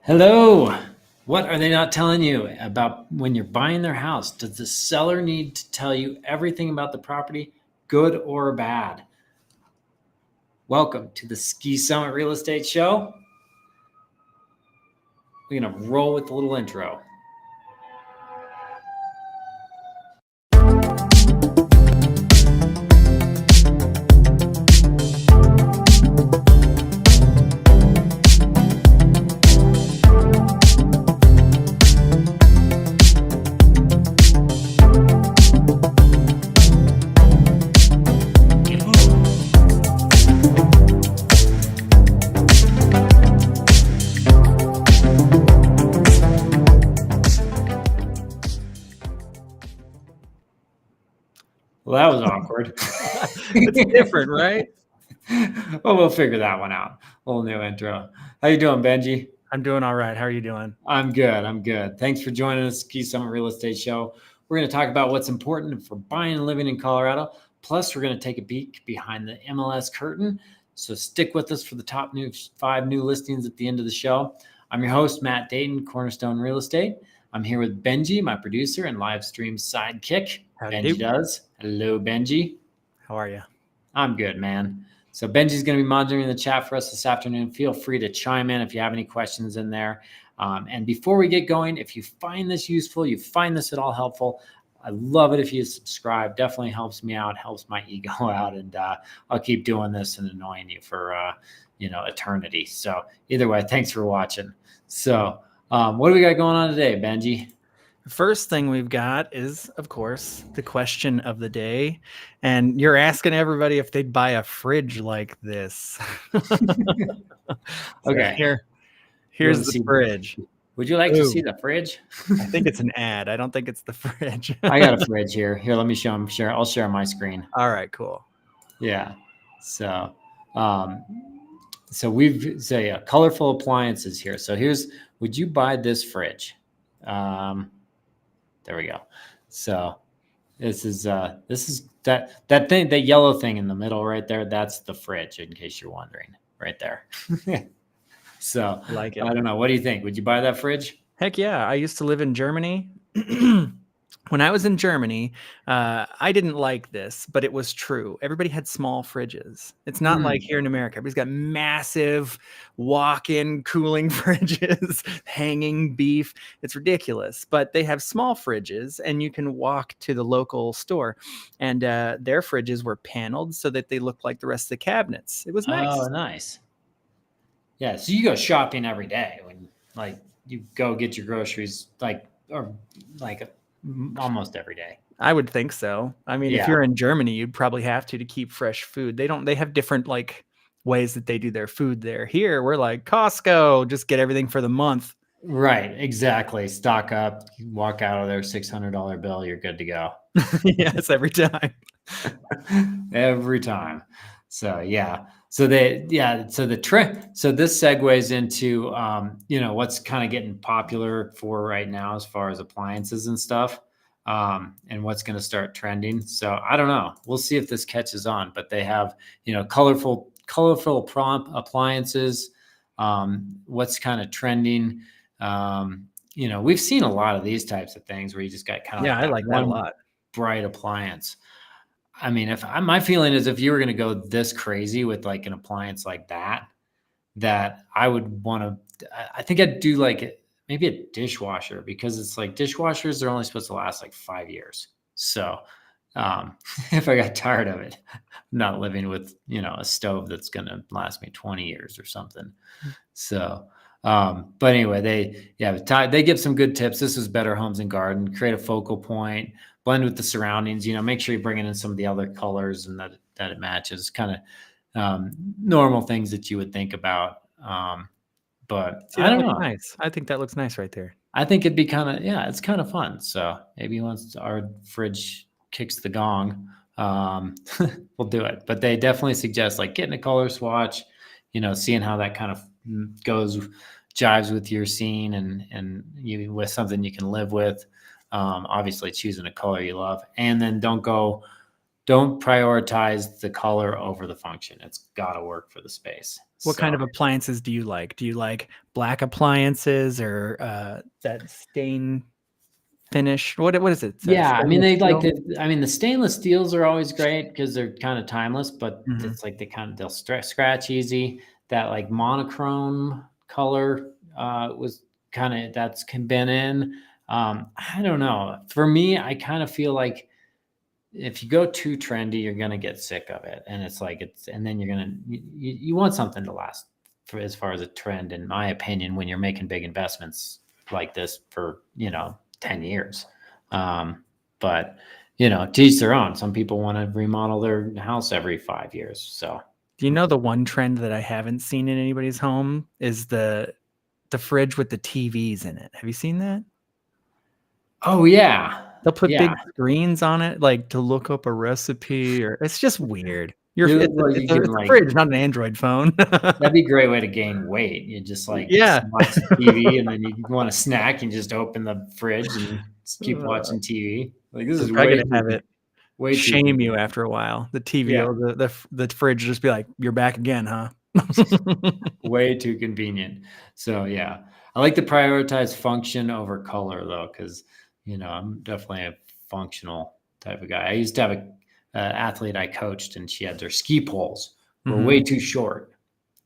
Hello. What are they not telling you about when you're buying their house? Does the seller need to tell you everything about the property, good or bad? Welcome to the Ski Summit Real Estate Show. We're going to roll with the little intro. Well, that was awkward. It's different, right? Well, we'll figure that one out. A little new intro. How you doing, Benji? I'm doing all right. How are you doing? I'm good. Thanks for joining us, Ski Summit Real Estate Show. We're going to talk about what's important for buying and living in Colorado. Plus, we're going to take a peek behind the MLS curtain. So stick with us for the top 5 new listings at the end of the show. I'm your host, Matt Dayton, Cornerstone Real Estate. I'm here with Benji, my producer and live stream sidekick. Benji does. Hello, Benji. How are you? I'm good, man. So Benji's going to be monitoring the chat for us this afternoon. Feel free to chime in if you have any questions in there. And before we get going, if you find this useful, you find this at all helpful, I love it if you subscribe. Definitely helps me out, helps my ego out, and I'll keep doing this and annoying you for eternity. So either way, thanks for watching. So what do we got going on today, Benji? The first thing we've got is, of course, the question of the day. And you're asking everybody if they'd buy a fridge like this. Okay. Here's the fridge. Would you like to see the fridge? I think it's an ad. I don't think it's the fridge. I got a fridge here. Here, let me show them. I'll share my screen. All right, cool. Yeah. So, colorful appliances here. So would you buy this fridge? There we go. So this is that thing, that yellow thing in the middle right there. That's the fridge, in case you're wondering, right there. So I like it. I don't know. What do you think? Would you buy that fridge? Heck yeah. I used to live in Germany. When I was in Germany, I didn't like this, but it was true. Everybody had small fridges. It's not like here in America. Everybody's got massive walk-in cooling fridges, hanging beef. It's ridiculous. But they have small fridges, and you can walk to the local store. And their fridges were paneled so that they looked like the rest of the cabinets. It was nice. Oh, nice. Yeah, so you go shopping every day when, you go get your groceries, almost every day. I would think so. I mean, if you're in Germany, you'd probably have to keep fresh food. They have different ways that they do their food there. Here, we're like Costco, just get everything for the month. Right, exactly. Stock up, you walk out of there, $600 bill, you're good to go. Yes, every time. Every time. So yeah. So the trend. So this segues into what's kind of getting popular for right now as far as appliances and stuff, and what's going to start trending. So I don't know. We'll see if this catches on. But they have colorful appliances. What's kind of trending? We've seen a lot of these types of things where you just got kind of I like that a lot. Bright appliance. I mean, my feeling is if you were going to go this crazy with an appliance like that I would want to, I think I'd do maybe a dishwasher, because it's dishwashers are only supposed to last 5 years. So if I got tired of it, I'm not living with, a stove that's going to last me 20 years or something. So, but anyway, they give some good tips. This is Better Homes and Garden. Create a focal point, blend with the surroundings, make sure you're bringing in some of the other colors and that it matches, kind of normal things that you would think about. But I don't know. Nice. I think that looks nice right there. I think it'd be it's kind of fun. So maybe once our fridge kicks the gong, we'll do it. But they definitely suggest getting a color swatch, seeing how that kind of jives with your scene and you with something you can live with. Obviously choosing a color you love, and then don't prioritize the color over the function. It's got to work for the space. What kind of appliances do you like? Do you like black appliances or that stain finish? What is it? Yeah, I mean, Stainless steel? the stainless steels are always great because they're kind of timeless, but Mhm. it's like they'll scratch easy. That like monochrome color was kind of that's been in. I don't know. For me, I kind of feel like if you go too trendy, you're gonna get sick of it, and and then you want something to last for as far as a trend, in my opinion, when you're making big investments like this for 10 years. But to each their own. Some people want to remodel their house every 5 years. So Do you know the one trend that I haven't seen in anybody's home is the fridge with the TVs in it? Have you seen that? oh yeah. They'll put Yeah. big screens on it, like, to look up a recipe, or it's just weird. Well, you can It's a fridge, not an Android phone. that'd be a great way to gain weight. You just Yeah. watch the TV, and then you want a snack and just open the fridge and just keep watching TV. Like, this They're is probably gonna have it way too shame you convenient. after a while. The TV Yeah. or the fridge will just be like, "You're back again, huh?" Way too convenient. So yeah, I like to prioritize function over color though, because I'm definitely a functional type of guy. I used to have a athlete I coached, and she had their ski poles were way too short.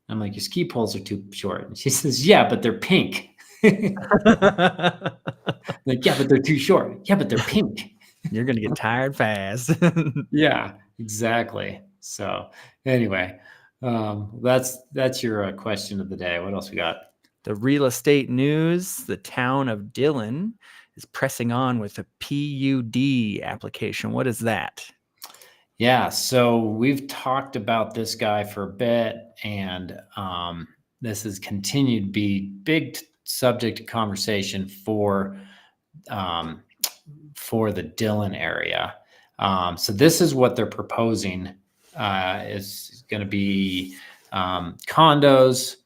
I'm like, your ski poles are too short, and she says, "Yeah, but they're pink." Like, yeah, but they're too short. Yeah, but they're pink. You're gonna get tired fast. Yeah, exactly. So anyway, that's your question of the day. What else we got? The real estate news, the town of Dillon is pressing on with a PUD application. What is that? Yeah, so we've talked about this guy for a bit, and this has continued to be big subject of conversation for the Dillon area. So this is what they're proposing is going to be condos,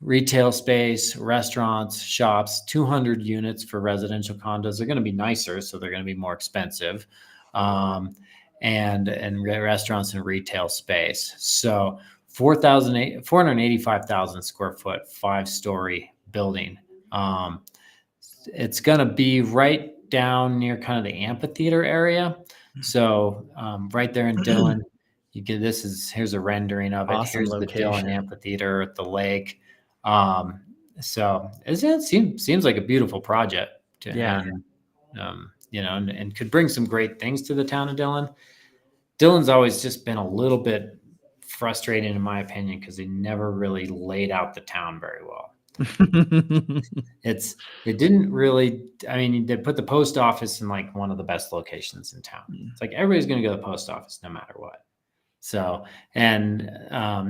retail space, restaurants, shops, 200 units for residential condos. They're going to be nicer, so they're going to be more expensive. And restaurants and retail space. So 485,000 square foot, 5-story building. It's going to be right down near kind of the amphitheater area. So right there in Dillon, here's a rendering of it. Awesome Here's the Dillon location. Amphitheater at the lake. So it seems like a beautiful project. Yeah. And could bring some great things to the town of Dillon. Dillon's always just been a little bit frustrating, in my opinion, because they never really laid out the town very well. It didn't really. I mean, they put the post office in like one of the best locations in town. It's like everybody's going to go to the post office no matter what. So, and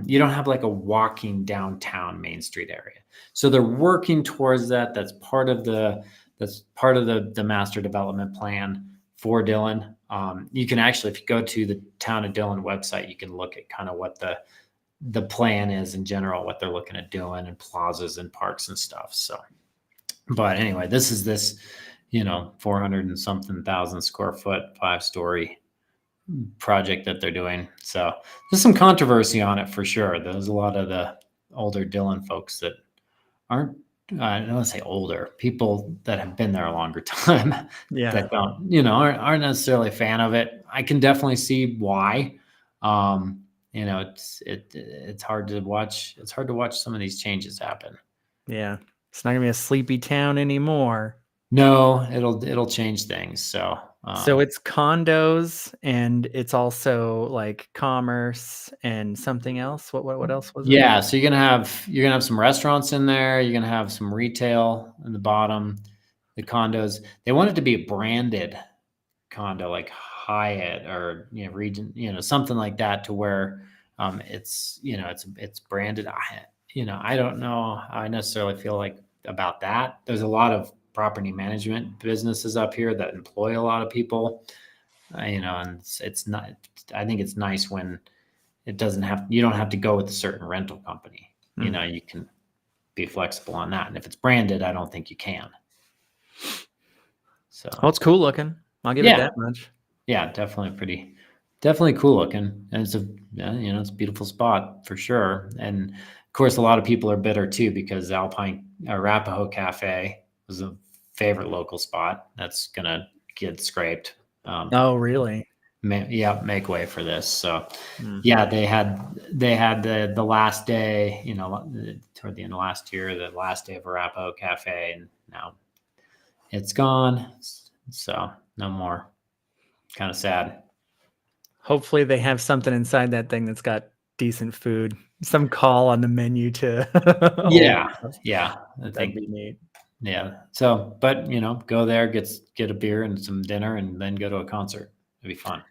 you don't have like a walking downtown Main Street area. So they're working towards that. That's part of the master development plan for Dillon. You can actually, if you go to the Town of Dillon website, you can look at kind of what the plan is in general, what they're looking at doing, and plazas and parks and stuff. So, but anyway, this is 400 and something thousand square foot, 5-story project that they're doing. So there's some controversy on it for sure. There's a lot of the older Dillon folks that aren't, I don't want to say older, people that have been there a longer time that don't, aren't necessarily a fan of it. I can definitely see why. It's hard to watch. It's hard to watch some of these changes happen. Yeah. It's not gonna be a sleepy town anymore. No, it'll change things. So it's condos, and it's also like commerce and something else. What else was it? Yeah, so you're gonna have some restaurants in there. You're gonna have some retail in the bottom. The condos, they want it to be a branded condo, like Hyatt or Regent, something like that, to where it's branded. I don't know how I necessarily feel like about that. There's a lot of property management businesses up here that employ a lot of people, and it's not. I think it's nice when you don't have to go with a certain rental company. You can be flexible on that. And if it's branded, I don't think you can. So, it's cool looking. I'll give it that much. Yeah, definitely cool looking. And it's it's a beautiful spot for sure. And of course, a lot of people are bitter too because Arapahoe Cafe was a favorite local spot. That's gonna get scraped. Oh, really? Make way for this. So, yeah, they had the last day, toward the end of last year, the last day of Arapahoe Cafe, and now it's gone. So no more. Kind of sad. Hopefully they have something inside that thing that's got decent food. Some call on the menu to. Yeah. I That'd think. be neat. Yeah. So, but go there, get a beer and some dinner, and then go to a concert. It'd be fun.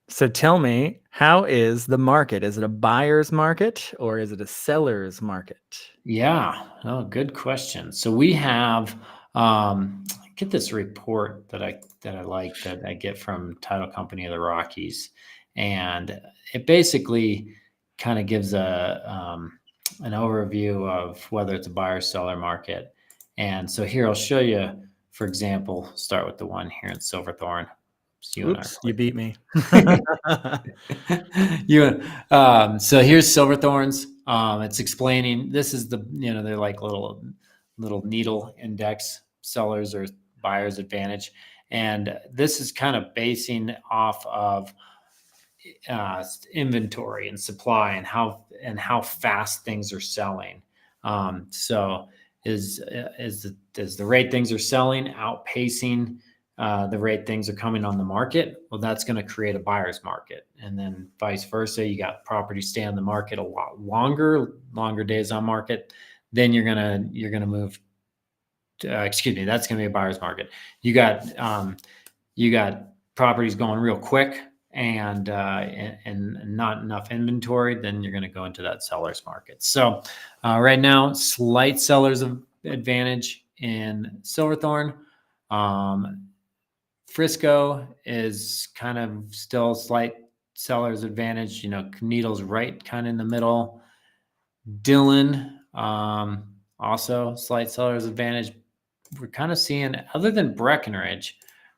So tell me, how is the market? Is it a buyer's market or is it a seller's market? Yeah. Oh, good question. So we have get this report that I like that I get from Title Company of the Rockies, and it basically kind of gives an overview of whether it's a buyer or seller market. And so here I'll show you, for example, start with the one here in Silverthorne. Oops, you beat me. So here's Silverthorns. It's explaining, this is they're like little needle index sellers or buyers advantage. And this is kind of basing off of inventory and supply and how fast things are selling. So is the rate things are selling outpacing the rate things are coming on the market? Well, that's going to create a buyer's market, and then vice versa. You got properties stay on the market a lot longer days on market. Then you're gonna move. That's going to be a buyer's market. You got properties going real quick and not enough inventory. Then you're going to go into that seller's market. So right now, slight seller's advantage in Silverthorne. Frisco is kind of still slight seller's advantage. Needle's right kind of in the middle. Dillon, also slight seller's advantage. We're kind of seeing, other than Breckenridge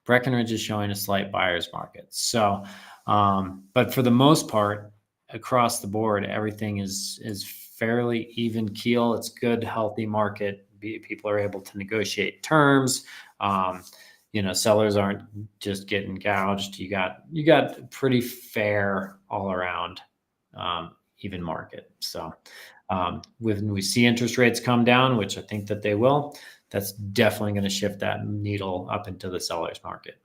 is showing a slight buyer's market. So, but for the most part, across the board, everything is fairly even keel. It's good, healthy market. People are able to negotiate terms. Sellers aren't just getting gouged. You got pretty fair all around, even market. So when we see interest rates come down, which I think that they will, that's definitely going to shift that needle up into the seller's market.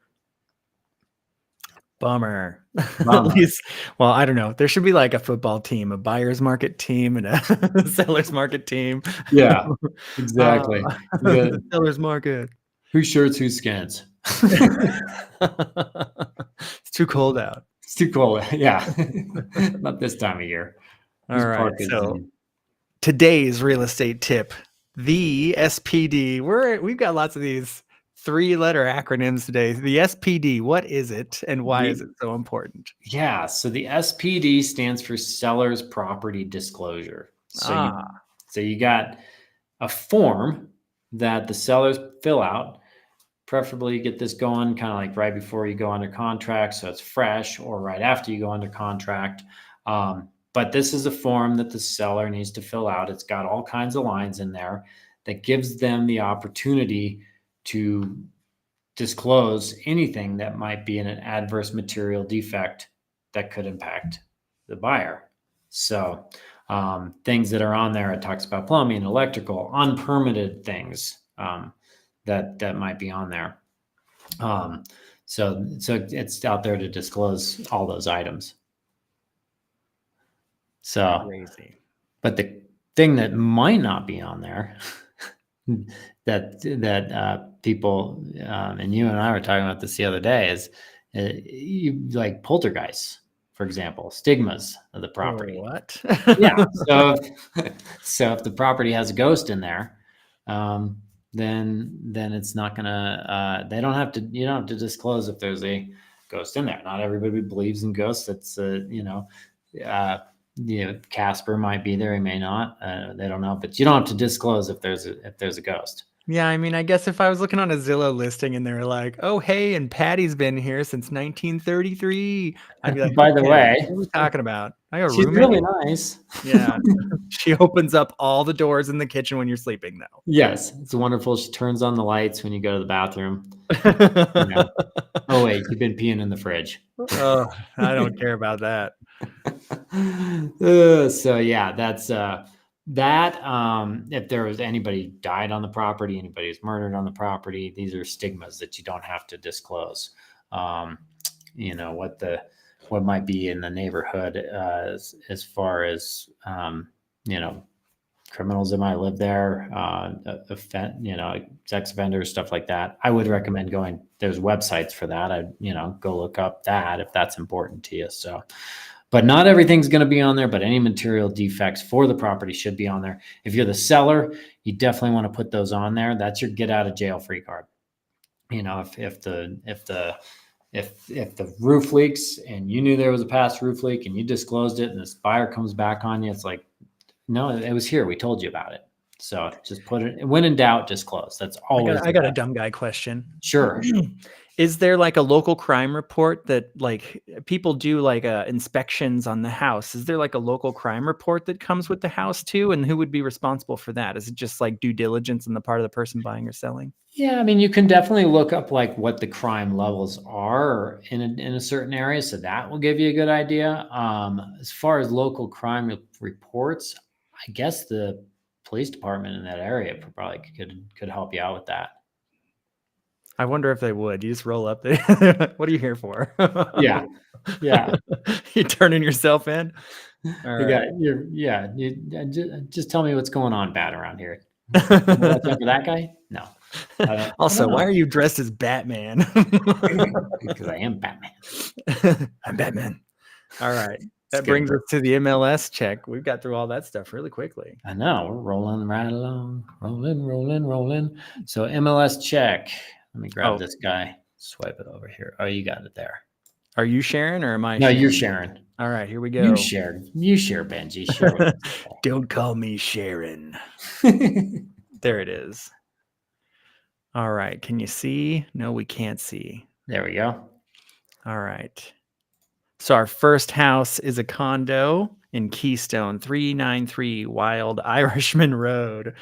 Bummer. At least, well, I don't know. There should be like a football team, a buyer's market team and a seller's market team. Yeah, exactly. The seller's market. Who shirts, who skins? It's too cold out. It's too cold. Yeah. Not this time of year. All right. So today's real estate tip, the SPD. We've got lots of these 3-letter acronyms today. The SPD, what is it and why is it so important? Yeah. So the SPD stands for Seller's Property Disclosure. So you got a form that the sellers fill out. Preferably you get this going kind of like right before you go under contract, so it's fresh, or right after you go under contract. But this is a form that the seller needs to fill out. It's got all kinds of lines in there that gives them the opportunity to disclose anything that might be an adverse material defect that could impact the buyer. So things that are on there, it talks about plumbing, electrical, unpermitted things that might be on there. So it's out there to disclose all those items. So crazy. But the thing that might not be on there that people and you and I were talking about this the other day is like poltergeists, for example, stigmas of the property. Oh, what? Yeah. So if the property has a ghost in there, then it's not gonna. You don't have to disclose if there's a ghost in there. Not everybody believes in ghosts. That's Casper might be there, he may not. They don't know, but you don't have to disclose if there's a ghost. Yeah, I mean, I guess if I was looking on a Zillow listing and they were like, "Oh, hey, and Patty's been here since 1933," I'd be like, By the "Okay, way, what are we talking about? I got a she's roommate?" really nice. Yeah. She opens up all the doors in the kitchen when you're sleeping, though. Yes, it's wonderful. She turns on the lights when you go to the bathroom. Yeah. Oh, wait, you've been peeing in the fridge. Oh, I don't care about that. So yeah, that's that. If there was anybody died on the property, anybody was murdered on the property, these are stigmas that you don't have to disclose. You know what might be in the neighborhood as far as you know criminals that might live there, sex offenders, stuff like that. I would recommend going. There's websites for that. Go look up that if that's important to you. So, but not everything's going to be on there. But any material defects for the property should be on there. If you're the seller, you definitely want to put those on there. That's your get out of jail free card. If the roof leaks and you knew there was a past roof leak and you disclosed it and this buyer comes back on you, it's like, no, it was here. We told you about it. So just put it, when in doubt, disclose. That's always. I got a dumb guy question. Sure. Is there like a local crime report that like people do like inspections on the house? Is there like a local crime report that comes with the house too? And who would be responsible for that? Is it just like due diligence on the part of the person buying or selling? Yeah, I mean, you can definitely look up like what the crime levels are in a certain area, so that will give you a good idea. As far as local crime reports, I guess the police department in that area probably could help you out with that. I wonder if they would. You just roll up there. What are you here for? Yeah. You turning yourself in? All right. Just tell me what's going on bad around here. Watch out for that guy? No. Also, why are you dressed as Batman? Because I am Batman. I'm Batman. All right. That brings us to the MLS check. We've got through all that stuff really quickly. I know. We're rolling right along. Rolling. So MLS check. Let me grab this guy. Swipe it over here. Oh, you got it there. Are you sharing or am I sharing? No, you're sharing. All right, here we go. You share, Benji. Share. Don't call me Sharon. There it is. All right. Can you see? No, we can't see. There we go. All right. So our first house is a condo in Keystone, 393 Wild Irishman Road.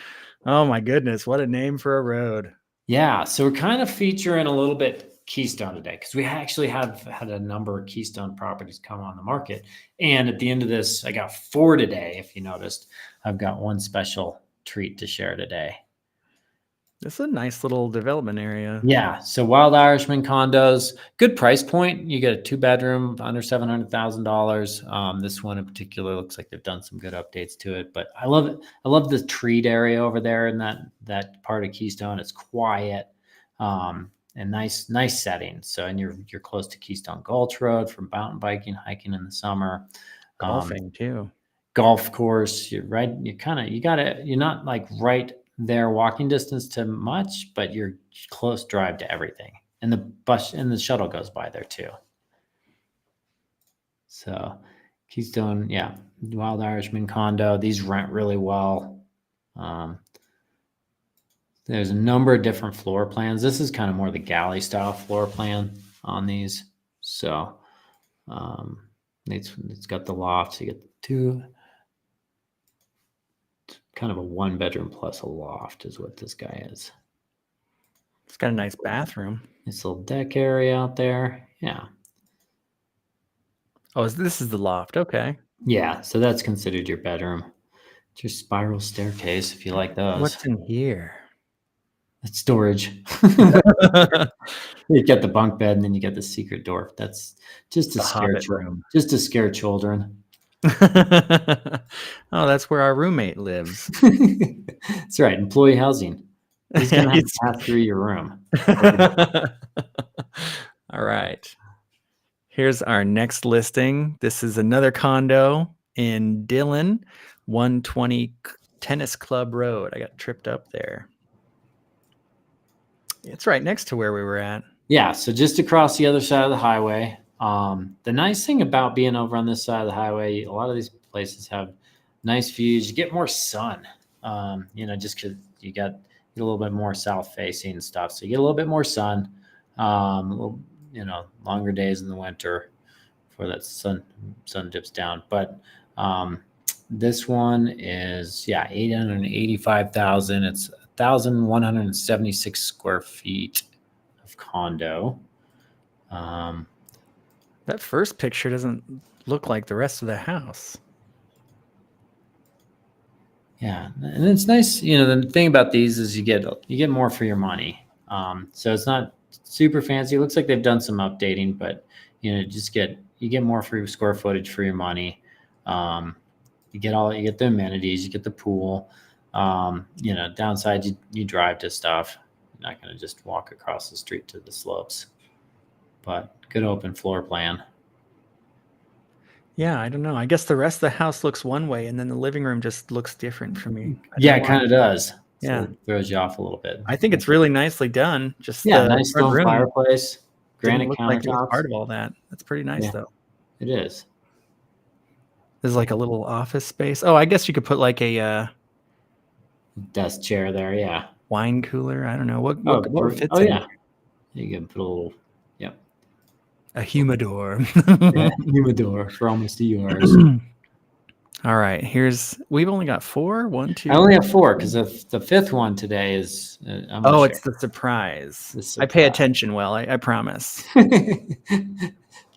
Oh my goodness, what a name for a road. Yeah, so we're kind of featuring a little bit Keystone today because we actually have had a number of Keystone properties come on the market. And at the end of this, I got 4 today. If you noticed, I've got one special treat to share today. This is a nice little development area. Yeah. So Wild Irishman condos, good price point. You get a 2-bedroom under $700,000. This one in particular looks like they've done some good updates to it, but I love it. I love the treat area over there in that part of Keystone. It's quiet, and nice setting. So, and you're close to Keystone Gulch Road for mountain biking, hiking in the summer, golfing too. Golf course. You're right. You're not like right there walking distance to much, but you're close drive to everything. And the bus and the shuttle goes by there too. So Keystone, yeah, Wild Irishman condo. These rent really well. There's a number of different floor plans. This is kind of more the galley style floor plan on these. So it's got the loft. So you get 2. Kind of a 1-bedroom plus a loft is what this guy is. It's got a nice bathroom. Nice little deck area out there. Yeah. Oh, this is the loft. Okay. Yeah. So that's considered your bedroom. It's your spiral staircase if you like those. What's in here? It's storage. You get the bunk bed and then you get the secret door. That's just to scare children. Just to scare children. Oh, that's where our roommate lives. That's right. Employee housing. He's going to have to pass through your room. All right. Here's our next listing. This is another condo in Dillon, 120 Tennis Club Road. I got tripped up there. It's right next to where we were at. Yeah. So just across the other side of the highway. The nice thing about being over on this side of the highway, a lot of these places have nice views. You get more sun, just because you get a little bit more south facing stuff. So you get a little bit more sun, a little, longer days in the winter before that sun dips down. But this one is 885,000. It's 1,176 square feet of condo. That first picture doesn't look like the rest of the house. Yeah, and it's nice. The thing about these is you get more for your money. So it's not super fancy. It looks like they've done some updating, but you get more for your square footage for your money. You get the amenities, you get the pool. Downside, you drive to stuff. You're not going to just walk across the street to the slopes. But good open floor plan. Yeah, I don't know. I guess the rest of the house looks one way, and then the living room just looks different for me. Yeah, it kind of does. Yeah, so it throws you off a little bit. I think it's really nicely done. Just nice stone fireplace, granite countertops. Like it was part of all that. That's pretty nice, though. It is. There's like a little office space. Oh, I guess you could put like a desk chair there. Yeah. Wine cooler. I don't know what fits. Oh yeah. You can put a little. Yep. A humidor. Humidor for almost yours. All right. We've only got 4. 1, 2. I only have 4 because the 5th one today is. It's the surprise. I pay attention well. I promise.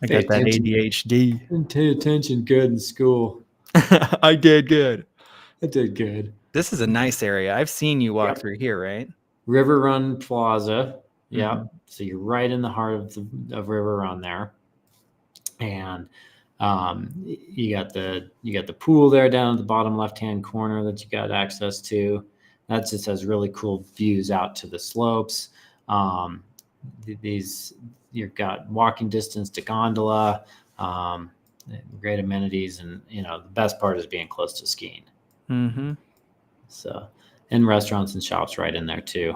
I got that ADHD. And pay attention good in school. I did good. I did good. This is a nice area. I've seen you walk through here, right? River Run Plaza. Yeah. Mm-hmm. So you're right in the heart of River Run there. And you got the pool there down at the bottom left-hand corner that you got access to. That just has really cool views out to the slopes. You've got walking distance to gondola, great amenities, and the best part is being close to skiing. Mm-hmm. So, and restaurants and shops right in there too.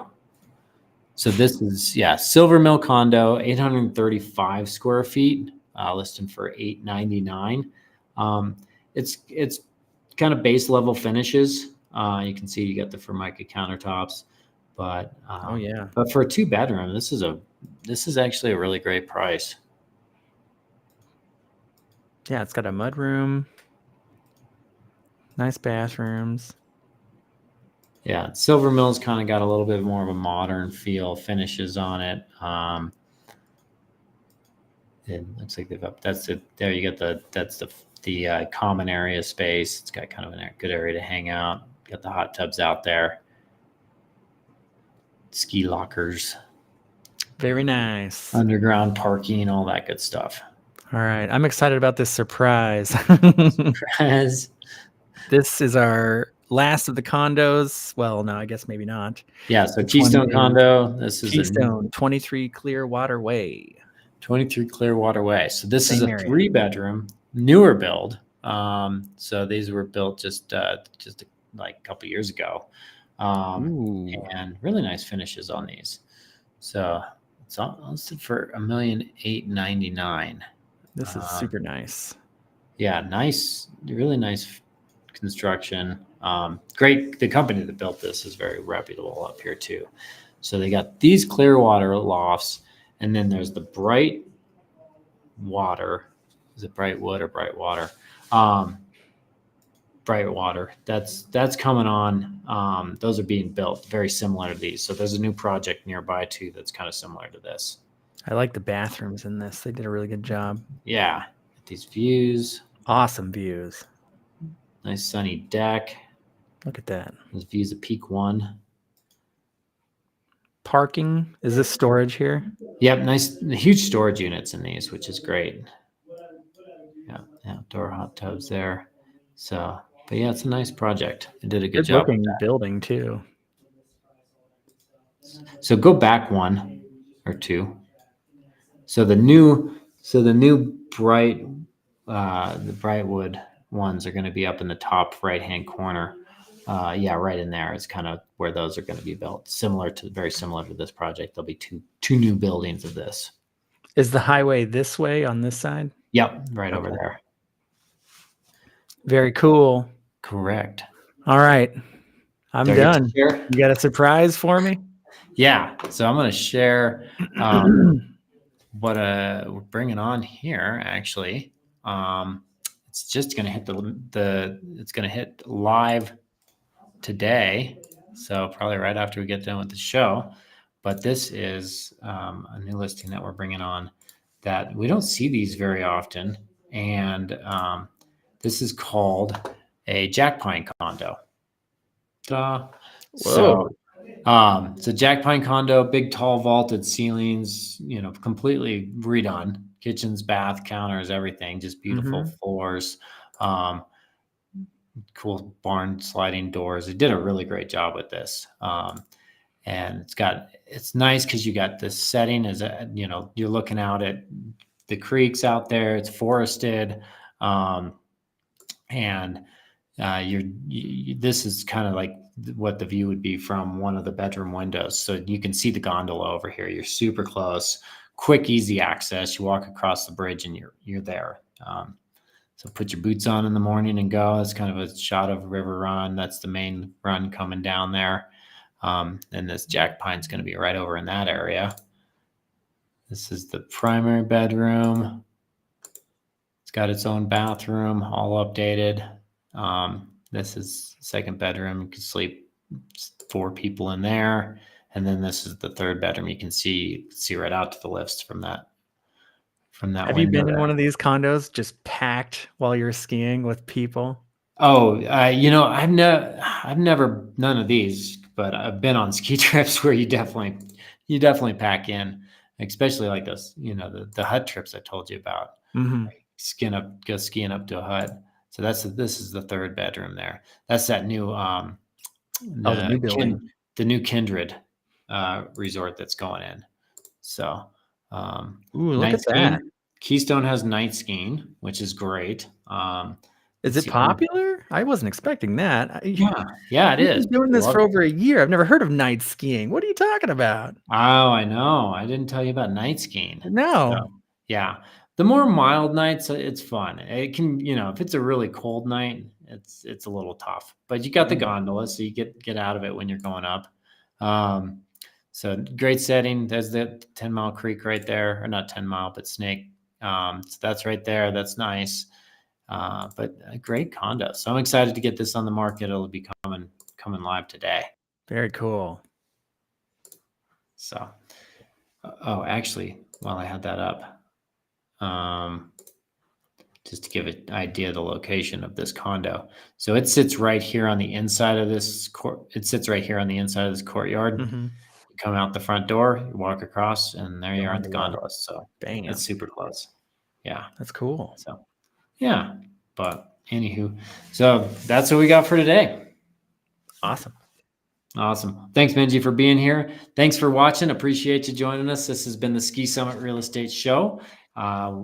So this is Silver Mill condo, 835 square feet, listed for $899. It's kind of base level finishes. You can see you got the Formica countertops, but but for a 2-bedroom, this is actually a really great price. Yeah, it's got a mud room, nice bathrooms. Yeah, Silver Mill's kind of got a little bit more of a modern feel, finishes on it. It looks like they've up. That's it. There you get the common area space. It's got kind of a good area to hang out. Got the hot tubs out there. Ski lockers. Very nice. Underground parking, all that good stuff. All right, I'm excited about this surprise. Surprise. This is our last of the condos. Well, no, I guess maybe not. Yeah, so Keystone condo. This is Keystone, 23 Clearwater Way. 23 Clearwater Way. So this is a 3-bedroom, newer build. So these were built just like a couple years ago. And really nice finishes on these. So it's listed for $1,899,000. This is super nice. Yeah, nice, really nice construction. Great. The company that built this is very reputable up here too. So they got these Clearwater lofts, and then there's the Bright Water. Is it Brightwood or Brightwater? Brightwater. That's coming on. Those are being built very similar to these. So there's a new project nearby too that's kind of similar to this. I like the bathrooms in this. They did a really good job. Yeah. These views. Awesome views. Nice sunny deck. Look at that. Those views of Peak 1. Parking. Is this storage here? Yep. Nice, huge storage units in these, which is great. Yeah. Outdoor hot tubs there. So, but yeah, it's a nice project. They did a good job. Looking building too. So go back 1 or 2. So the new the Brightwood ones are going to be up in the top right-hand corner. Right in there is kind of where those are going to be built. Very similar to this project. There'll be two new buildings of this. Is the highway this way on this side? Yep, right over there. Very cool. Correct. All right. I'm Do I get to done. share? You got a surprise for me? Yeah. So I'm going to share what we're bringing on here. Actually, it's just going to hit it's going to hit live today. So probably right after we get done with the show. But this is a new listing that we're bringing on that we don't see these very often. And this is called a Jack Pine condo. Duh. So it's a Jack Pine condo, big, tall, vaulted ceilings, completely redone. Kitchens, bath, counters, everything, just beautiful floors. Cool barn sliding doors. They did a really great job with this. And it's nice because you got this setting you're looking out at the creeks out there. It's forested. And this is kind of like what the view would be from one of the bedroom windows. So you can see the gondola over here. You're super close, quick, easy access. You walk across the bridge and you're there. So put your boots on in the morning and go. It's kind of a shot of River Run. That's the main run coming down there. And this Jack Pine's going to be right over in that area. This is the primary bedroom. It's got its own bathroom, all updated. This is the second bedroom. You can sleep 4 people in there. And then this is the third bedroom. You can see right out to the lifts from that Have you been in one of these condos just packed while you're skiing with people? Oh, I've never none of these, but I've been on ski trips where you definitely pack in, especially like those, the hut trips I told you about. Go skiing up to a hut. So this is the third bedroom there. That's that new the new building. The new Kindred resort that's going in. So look at that. Keystone has night skiing, which is great. Is it popular? I wasn't expecting that. Yeah, it is. I've been doing this for over a year. I've never heard of night skiing. What are you talking about? Oh, I know. I didn't tell you about night skiing. No. So, yeah. The more mild nights, it's fun. It can, if it's a really cold night, it's a little tough. But you got the gondola, so you get out of it when you're going up. So great setting. There's the 10 Mile Creek right there, or not 10 Mile, but Snake. So that's right there. That's nice. But a great condo. So I'm excited to get this on the market. It'll be coming live today. Very cool. So, actually, while I had that up, just to give an idea of the location of this condo. So it sits right here on the inside of this courtyard. You come out the front door, you walk across, and there you are at the gondola. So it's super close. Yeah. That's cool. So, yeah. But anywho, so that's what we got for today. Awesome. Thanks, Benji, for being here. Thanks for watching. Appreciate you joining us. This has been the Ski Summit Real Estate Show.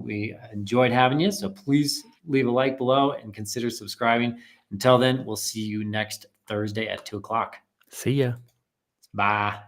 We enjoyed having you. So please leave a like below and consider subscribing. Until then, we'll see you next Thursday at 2:00. See ya. Bye.